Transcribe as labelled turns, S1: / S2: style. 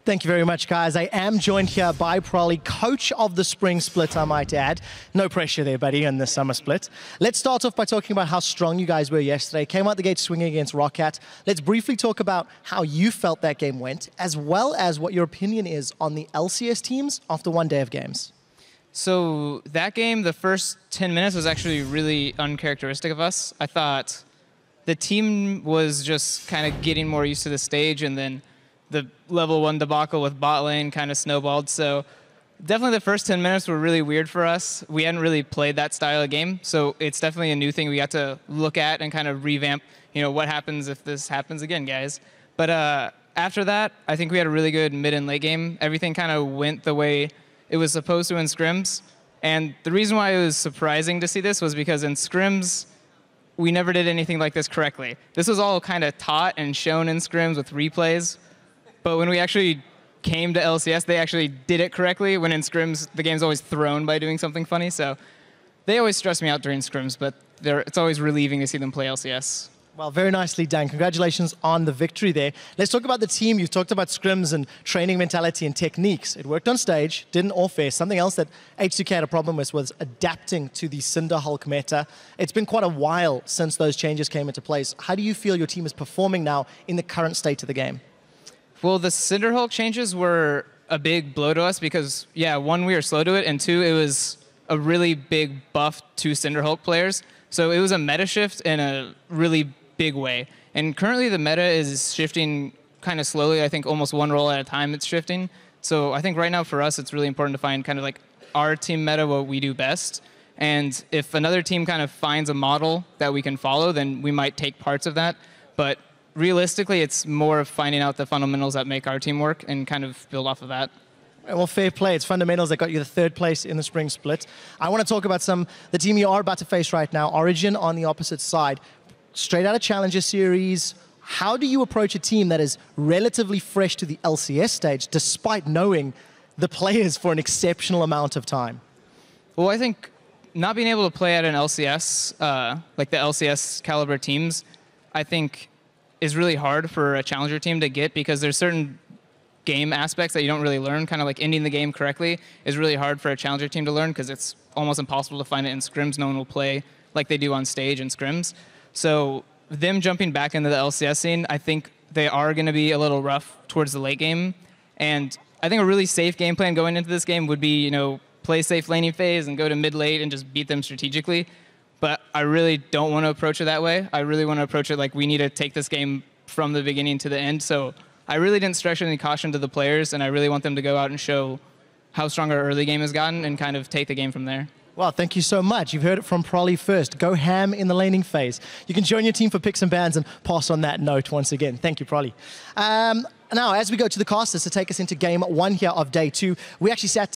S1: Thank you very much, guys. I am joined here by Prolly, coach of the spring split, I might add. No pressure there, buddy, in the summer split. Let's start off by talking about how strong you guys were yesterday. Came out the gate swinging against Rocket. Let's briefly talk about how you felt that game went, as well as what your opinion is on the LCS teams after one day of games.
S2: So that game, the first 10 minutes was actually really uncharacteristic of us. I thought the team was just kind of getting more used to the stage, and then the level 1 debacle with bot lane kind of snowballed. So definitely the first 10 minutes were really weird for us. We hadn't really played that style of game, so it's definitely a new thing we got to look at and kind of revamp, what happens if this happens again, guys. But after that, I think we had a really good mid and late game. Everything kind of went the way it was supposed to in scrims. And the reason why it was surprising to see this was because in scrims, we never did anything like this correctly. This was all kind of taught and shown in scrims with replays. But when we actually came to LCS, they actually did it correctly, when in scrims, the game's always thrown by doing something funny. So they always stress me out during scrims, but it's always relieving to see them play LCS.
S1: Well, very nicely done. Congratulations on the victory there. Let's talk about the team. You've talked about scrims and training mentality and techniques. It worked on stage, didn't all fair. Something else that H2K had a problem with was adapting to the Cinder Hulk meta. It's been quite a while since those changes came into place. How do you feel your team is performing now in the current state of the game?
S2: Well, the Cinder Hulk changes were a big blow to us because, yeah, one, we were slow to it, and two, it was a really big buff to Cinder Hulk players. So it was a meta shift in a really big way. And currently the meta is shifting kind of slowly. I think almost one role at a time it's shifting. So I think right now for us, it's really important to find kind of like our team meta, what we do best. And if another team kind of finds a model that we can follow, then we might take parts of that. But realistically, it's more of finding out the fundamentals that make our team work and kind of build off of that.
S1: Well, fair play. It's fundamentals that got you the third place in the spring split. I want to talk about the team you are about to face right now, Origin on the opposite side. Straight out of Challenger Series, how do you approach a team that is relatively fresh to the LCS stage, despite knowing the players for an exceptional amount of time?
S2: Well, I think not being able to play at an LCS, like the LCS caliber teams, I think is really hard for a Challenger team to get, because there's certain game aspects that you don't really learn. Kind of like ending the game correctly is really hard for a Challenger team to learn, because it's almost impossible to find it in scrims. No one will play like they do on stage in scrims. So them jumping back into the LCS scene, I think they are going to be a little rough towards the late game. And I think a really safe game plan going into this game would be, play safe laning phase and go to mid-late and just beat them strategically. But I really don't want to approach it that way. I really want to approach it like we need to take this game from the beginning to the end. So I really didn't stretch any caution to the players, and I really want them to go out and show how strong our early game has gotten and kind of take the game from there.
S1: Well, thank you so much. You've heard it from Prolly first. Go ham in the laning phase. You can join your team for picks and bans and pass on that note once again. Thank you, Prolly. Now, as we go to the casters to take us into game 1 here of day 2, we actually sat